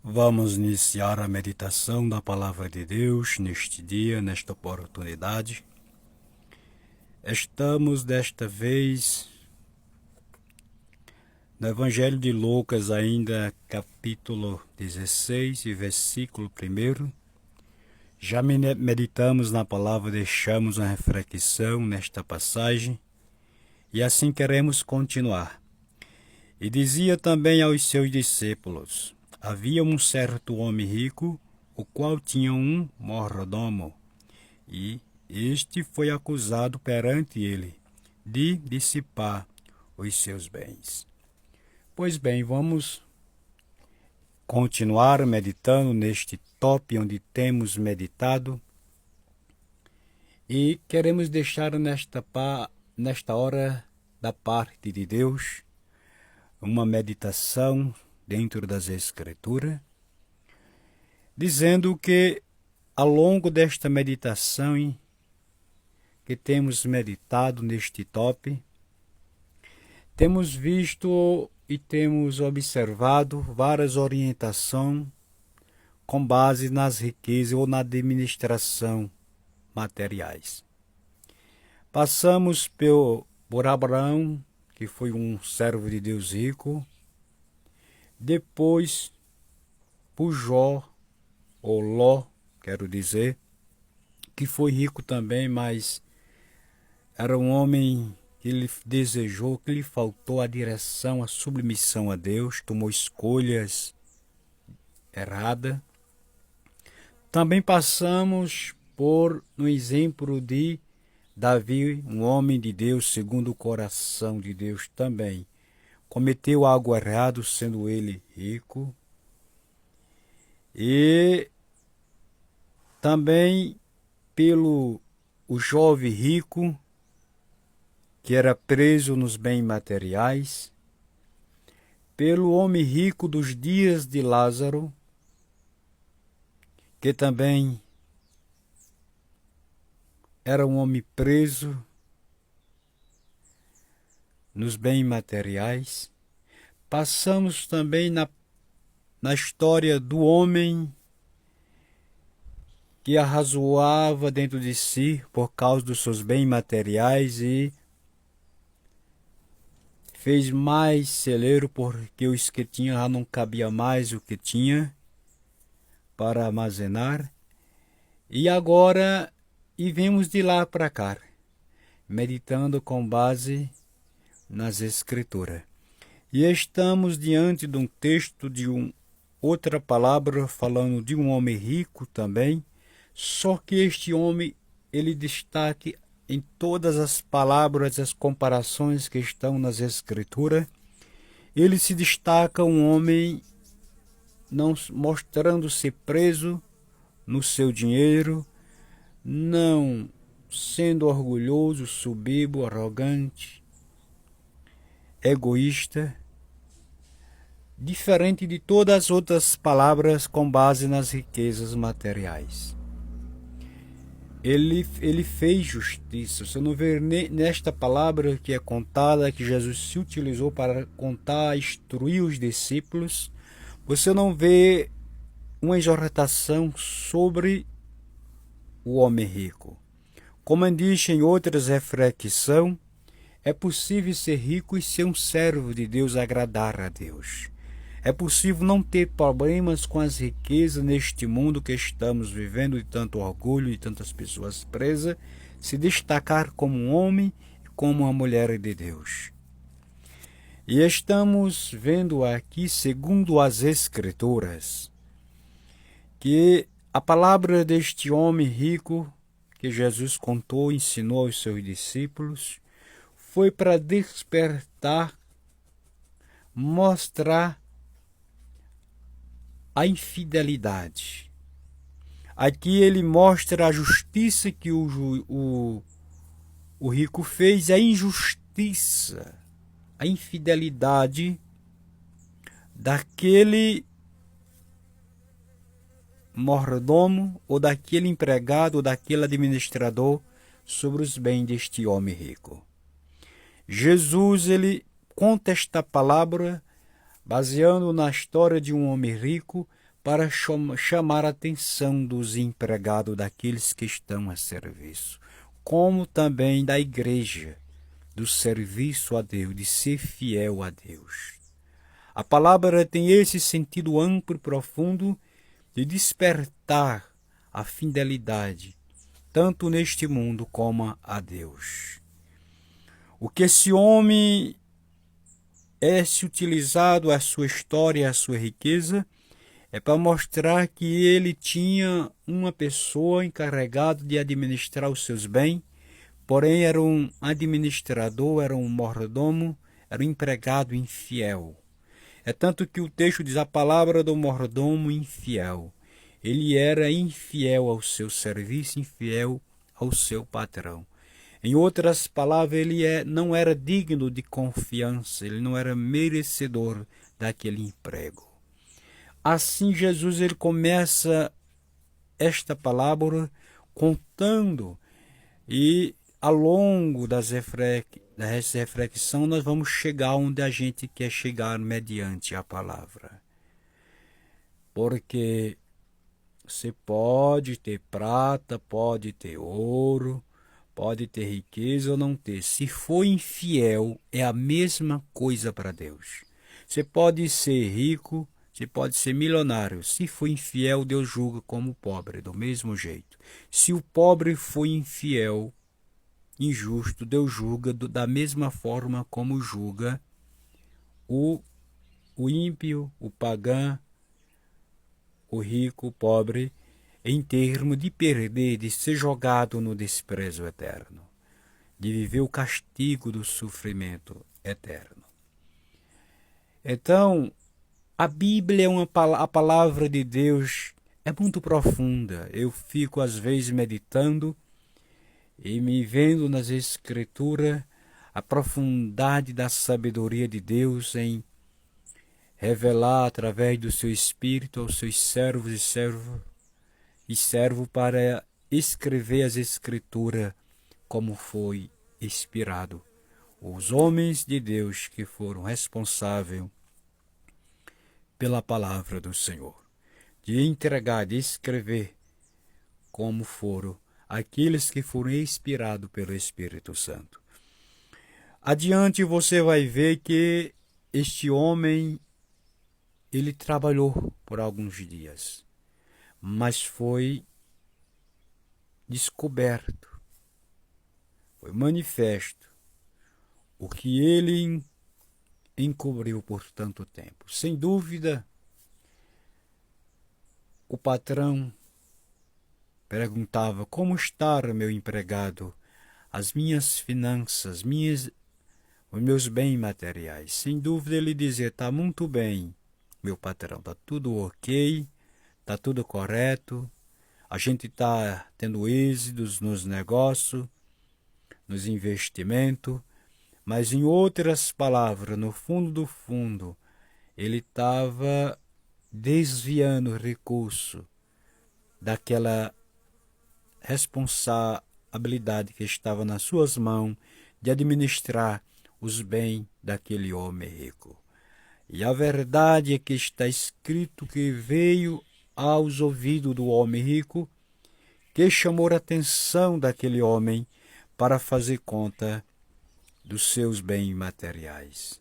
Vamos iniciar a meditação da Palavra de Deus neste dia, nesta oportunidade. Estamos desta vez no Evangelho de Lucas, ainda capítulo 16 e versículo 1. Já meditamos na palavra, deixamos uma reflexão nesta passagem e assim queremos continuar. E dizia também aos seus discípulos: havia um certo homem rico, o qual tinha um mordomo, e este foi acusado perante ele de dissipar os seus bens. Pois bem, vamos continuar meditando neste tópico onde temos meditado e queremos deixar nesta hora da parte de Deus uma meditação dentro das Escrituras, dizendo que ao longo desta meditação que temos meditado neste tópico, temos visto e temos observado várias orientações com base nas riquezas ou na administração materiais. Passamos por Abraão, que foi um servo de Deus rico, depois por Jó, ou Ló, quero dizer, que foi rico também, mas era um homem que ele desejou, que lhe faltou a direção, a submissão a Deus, tomou escolhas erradas. Também passamos por um exemplo de Davi, um homem de Deus, segundo o coração de Deus também. Cometeu algo errado, sendo ele rico. E também pelo o jovem rico, que era preso nos bens materiais, pelo homem rico dos dias de Lázaro, que também era um homem preso nos bens materiais. Passamos também na história do homem que arrazoava dentro de si por causa dos seus bens materiais e fez mais celeiro porque os que tinha já não cabia mais o que tinha para armazenar. E agora, e vemos de lá para cá, meditando com base nas Escrituras. E estamos diante de um texto de outra palavra falando de um homem rico também, só que este homem, ele destaque em todas as palavras, as comparações que estão nas Escrituras, ele se destaca um homem não mostrando-se preso no seu dinheiro, não sendo orgulhoso, soberbo, arrogante, egoísta, diferente de todas as outras palavras com base nas riquezas materiais. Ele fez justiça. Você não vê nesta palavra que é contada, que Jesus se utilizou para contar, instruir os discípulos, você não vê uma exortação sobre o homem rico. Como diz em outras reflexões, é possível ser rico e ser um servo de Deus, agradar a Deus. É possível não ter problemas com as riquezas neste mundo que estamos vivendo, de tanto orgulho e tantas pessoas presas, se destacar como um homem e como uma mulher de Deus. E estamos vendo aqui, segundo as Escrituras, que a palavra deste homem rico que Jesus contou, ensinou aos seus discípulos, foi para despertar, mostrar a infidelidade. Aqui ele mostra a justiça que o rico fez, a injustiça, a infidelidade daquele mordomo ou daquele empregado ou daquele administrador sobre os bens deste homem rico. Jesus, ele conta esta palavra baseando na história de um homem rico para chamar a atenção dos empregados, daqueles que estão a serviço, como também da igreja, do serviço a Deus, de ser fiel a Deus. A palavra tem esse sentido amplo e profundo de despertar a fidelidade, tanto neste mundo como a Deus. O que esse homem se utilizado, a sua história, a sua riqueza, é para mostrar que ele tinha uma pessoa encarregada de administrar os seus bens, porém era um administrador, era um mordomo, era um empregado infiel. É tanto que o texto diz a palavra do mordomo infiel. Ele era infiel ao seu serviço, infiel ao seu patrão. Em outras palavras, ele não era digno de confiança, ele não era merecedor daquele emprego. Assim, Jesus ele começa esta palavra contando, e ao longo dessa reflexão nós vamos chegar onde a gente quer chegar mediante a palavra. Porque você pode ter prata, pode ter ouro, pode ter riqueza ou não ter. Se for infiel, é a mesma coisa para Deus. Você pode ser rico, você pode ser milionário. Se for infiel, Deus julga como pobre, do mesmo jeito. Se o pobre for infiel, injusto, Deus julga da mesma forma como julga o ímpio, o pagão, o rico, o pobre, em termos de perder, de ser jogado no desprezo eterno, de viver o castigo do sofrimento eterno. Então, a Bíblia a palavra de Deus é muito profunda. Eu fico às vezes meditando e me vendo nas Escrituras a profundidade da sabedoria de Deus em revelar através do seu Espírito aos seus servos e servo para escrever as Escrituras como foi inspirado. Os homens de Deus que foram responsáveis pela palavra do Senhor, de entregar, de escrever como foram aqueles que foram inspirados pelo Espírito Santo. Adiante você vai ver que este homem, ele trabalhou por alguns dias, mas foi descoberto, foi manifesto o que ele encobriu por tanto tempo. Sem dúvida, o patrão perguntava: como está, meu empregado, as minhas finanças, os meus bens materiais? Sem dúvida ele dizia: está muito bem, meu patrão, está tudo ok, está tudo correto, a gente está tendo êxitos nos negócios, nos investimentos. Mas, em outras palavras, no fundo do fundo, ele estava desviando recurso daquela responsabilidade que estava nas suas mãos de administrar os bens daquele homem rico. E a verdade é que está escrito que veio aos ouvidos do homem rico, que chamou a atenção daquele homem para fazer conta dos seus bens materiais.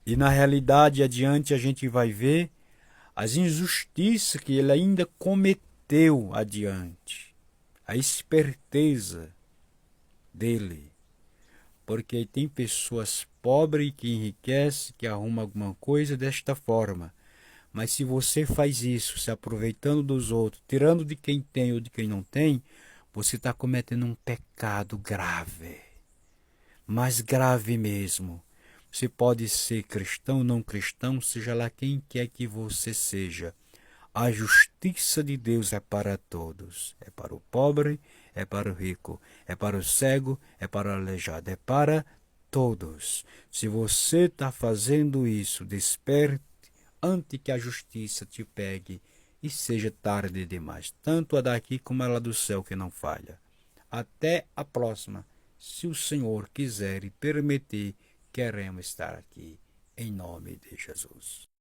E na realidade, adiante, a gente vai ver as injustiças que ele ainda cometeu adiante, a esperteza dele, porque tem pessoas pobres que enriquecem, que arrumam alguma coisa desta forma, mas se você faz isso, se aproveitando dos outros, tirando de quem tem ou de quem não tem, você está cometendo um pecado grave, mais grave mesmo. Você pode ser cristão ou não cristão, seja lá quem quer que você seja. A justiça de Deus é para todos. É para o pobre, é para o rico, é para o cego, é para o aleijado, é para todos. Se você está fazendo isso, desperte antes que a justiça te pegue e seja tarde demais. Tanto a daqui como a lá do céu que não falha. Até a próxima. Se o Senhor quiser e permitir, queremos estar aqui, em nome de Jesus.